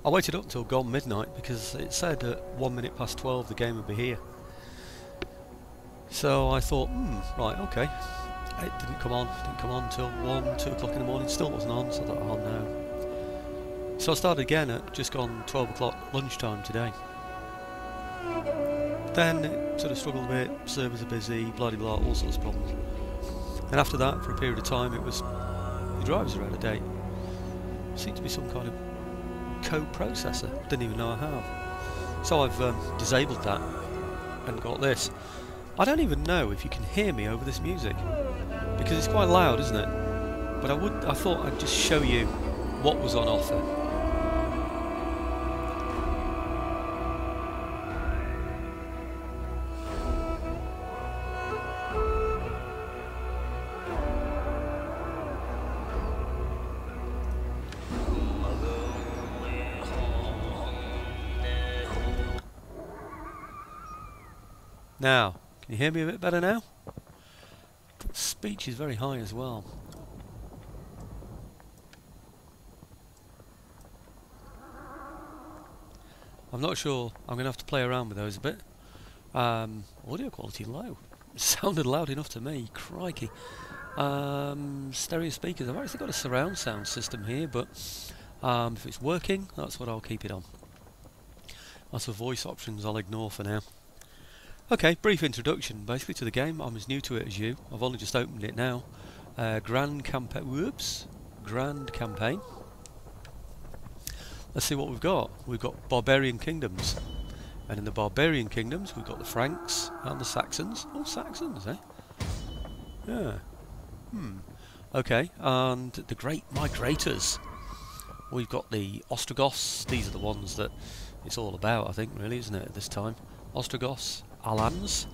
I waited up until gone midnight because it said at 1 minute past 12 the game would be here. So I thought, right, okay. It didn't come on until 1, 2 o'clock in the morning, still wasn't on, so I thought, oh no. So I started again at just gone 12 o'clock lunchtime today. Then it sort of struggled a bit, servers are busy, blah blah, all sorts of problems. And after that, for a period of time, it was the drivers are out of date. Seemed to be some kind of co-processor, didn't even know I have. So I've disabled that and got this. I don't even know if you can hear me over this music because it's quite loud, isn't it? But I thought I'd just show you what was on offer. Now, can you hear me a bit better now? The speech is very high as well. I'm not sure. I'm going to have to play around with those a bit. Audio quality low. It sounded loud enough to me. Crikey. Stereo speakers. I've actually got a surround sound system here, but if it's working, that's what I'll keep it on. That's the voice options I'll ignore for now. Okay, brief introduction basically to the game. I'm as new to it as you. I've only just opened it now. Grand campaign. Whoops. Grand campaign. Let's see what we've got. We've got barbarian kingdoms. And in the barbarian kingdoms we've got the Franks and the Saxons. Oh, Saxons, eh? Yeah. Okay, and the great migrators. We've got the Ostrogoths. These are the ones that it's all about, I think, really, isn't it, at this time? Ostrogoths. Alans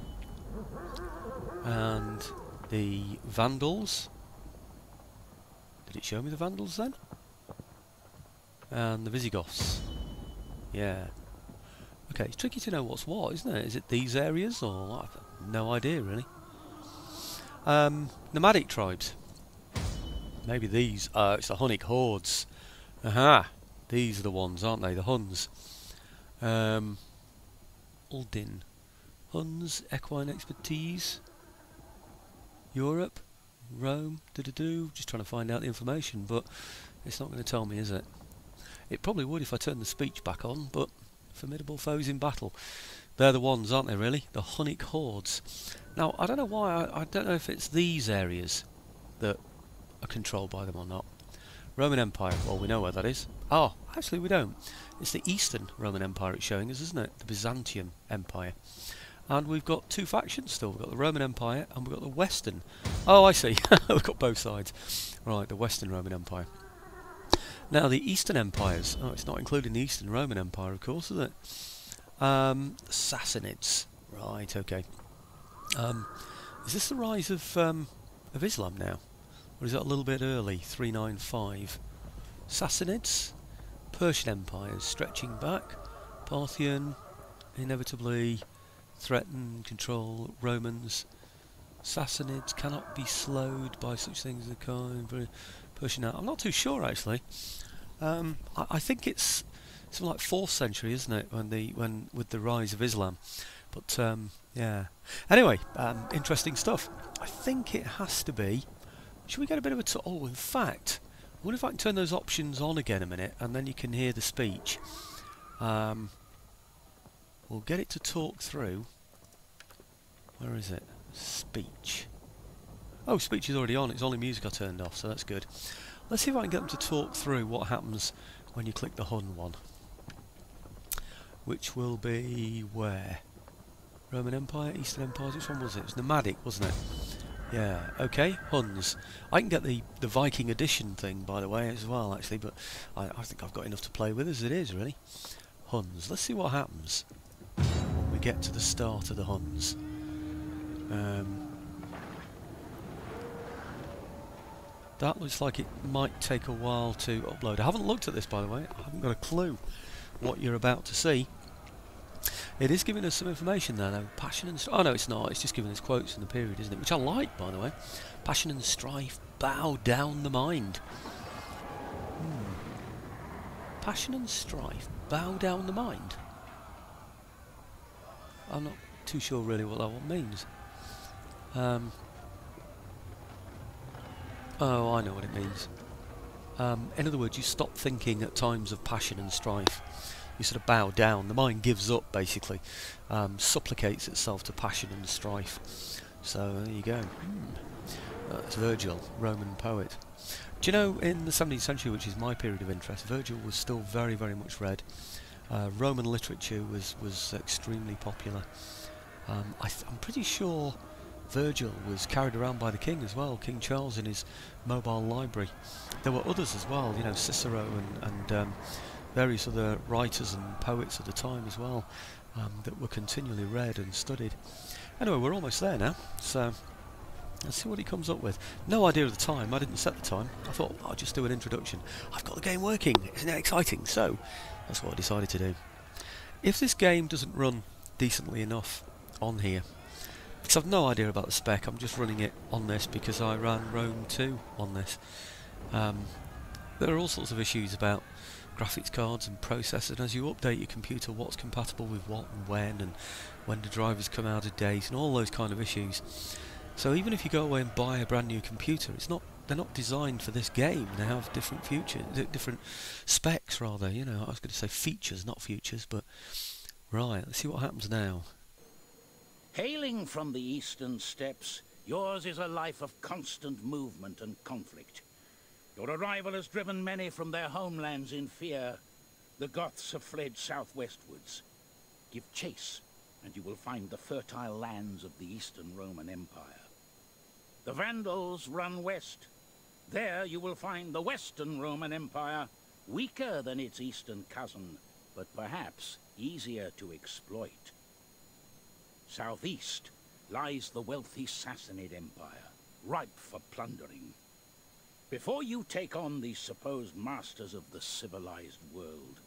and the Vandals. Did it show me the Vandals then? And the Visigoths. Yeah. Okay, it's tricky to know what's what, isn't it? Is it these areas or I've no idea really. Nomadic tribes. Maybe these. It's the Hunnic hordes. Aha! These are the ones, aren't they? The Huns. Uldin. Huns, equine expertise, Europe, Rome, just trying to find out the information, but it's not going to tell me, is it? It probably would if I turned the speech back on, but formidable foes in battle. They're the ones, aren't they, really? The Hunnic hordes. Now, I don't know why, I don't know if it's these areas that are controlled by them or not. Roman Empire, well, we know where that is. Oh, actually we don't. It's the Eastern Roman Empire it's showing us, isn't it? The Byzantium Empire. And we've got two factions still. We've got the Roman Empire and we've got the Western. Oh, I see. We've got both sides. Right, the Western Roman Empire. Now, the Eastern Empires. Oh, it's not including the Eastern Roman Empire, of course, is it? Sassanids. Right, okay. Is this the rise of Islam now? Or is that a little bit early? 395. Sassanids. Persian empires stretching back. Parthian. Inevitably. Threaten, control, Romans. Sassanids cannot be slowed by such things as the kind. Persian. I'm not too sure actually. I think it's something like 4th century, isn't it? When with the rise of Islam. But yeah. Anyway, interesting stuff. I think it has to be. Should we get a bit of a? Oh, in fact, I wonder if I can turn those options on again a minute, and then you can hear the speech. We'll get it to talk through. Where is it? Speech. Oh, speech is already on. It's only music I turned off, so that's good. Let's see if I can get them to talk through what happens when you click the Hun one. Which will be where? Roman Empire, Eastern Empires. Which one was it? It was nomadic, wasn't it? Yeah. Okay. Huns. I can get the Viking edition thing, by the way, as well, actually. But I think I've got enough to play with as it is, really. Huns. Let's see what happens when we get to the start of the Huns. That looks like it might take a while to upload. I haven't looked at this, by the way. I haven't got a clue what you're about to see. It is giving us some information there, though. Passion and strife. Oh, no, it's not. It's just giving us quotes from the period, isn't it? Which I like, by the way. Passion and strife bow down the mind. Passion and strife bow down the mind. I'm not too sure really what that one means. Oh, I know what it means. In other words, you stop thinking at times of passion and strife. You sort of bow down. The mind gives up, basically. Supplicates itself to passion and strife. So there you go. That's Virgil, Roman poet. Do you know, in the 17th century, which is my period of interest, Virgil was still very, very much read. Roman literature was extremely popular. I'm pretty sure Virgil was carried around by the king as well, King Charles, in his mobile library. There were others as well, you know, Cicero and various other writers and poets at the time as well, that were continually read and studied. Anyway, we're almost there now, so let's see what he comes up with. No idea of the time, I didn't set the time. I thought I'll just do an introduction. I've got the game working, isn't it exciting? So that's what I decided to do. If this game doesn't run decently enough on here, because I've no idea about the spec, I'm just running it on this because I ran Rome 2 on this. There are all sorts of issues about graphics cards and processors, and as you update your computer, what's compatible with what and when the drivers come out of date and all those kind of issues. So even if you go away and buy a brand new computer, they're not designed for this game. They have different different specs rather, you know. I was going to say features, not futures, but right, let's see what happens now. Hailing from the eastern steppes, yours is a life of constant movement and conflict. Your arrival has driven many from their homelands in fear. The Goths have fled southwestwards. Give chase, and you will find the fertile lands of the Eastern Roman Empire. The Vandals run west. There you will find the Western Roman Empire, weaker than its eastern cousin, but perhaps easier to exploit. Southeast lies the wealthy Sassanid Empire, ripe for plundering. Before you take on the supposed masters of the civilized world,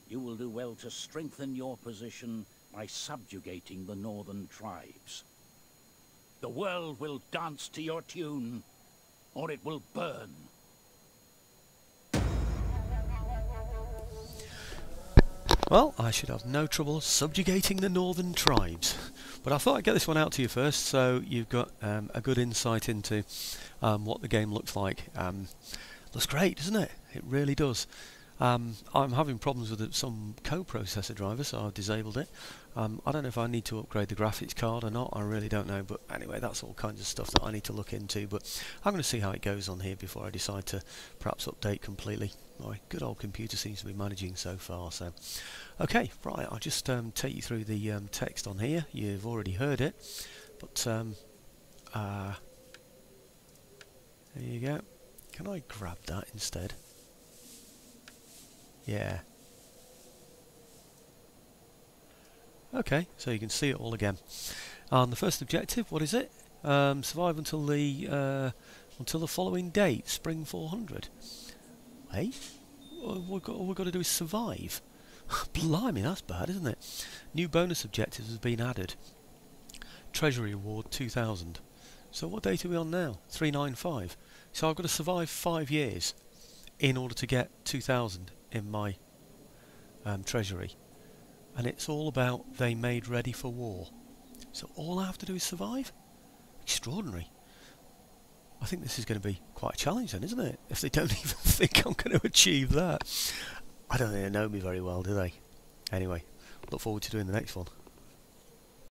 you will do well to strengthen your position by subjugating the northern tribes. The world will dance to your tune, or it will burn. Well, I should have no trouble subjugating the northern tribes. But I thought I'd get this one out to you first, so you've got a good insight into what the game looks like. Looks great, doesn't it? It really does. I'm having problems with some coprocessor drivers, so I've disabled it. I don't know if I need to upgrade the graphics card or not, I really don't know, but anyway, that's all kinds of stuff that I need to look into, but I'm going to see how it goes on here before I decide to perhaps update completely. My good old computer seems to be managing so far, so... Okay, right, I'll just take you through the text on here. You've already heard it, but there you go. Can I grab that instead? Yeah. Okay, so you can see it all again. And the first objective, what is it? Survive until the following date, spring 400. Hey, all we've got to do is survive. Blimey, that's bad, isn't it? New bonus objectives has been added. Treasury award 2000. So what date are we on now? 395. So I've got to survive 5 years in order to get 2000 in my treasury. And it's all about they made ready for war. So all I have to do is survive? Extraordinary. I think this is going to be quite a challenge then, isn't it? If they don't even think I'm going to achieve that. I don't think they know me very well, do they? Anyway, look forward to doing the next one.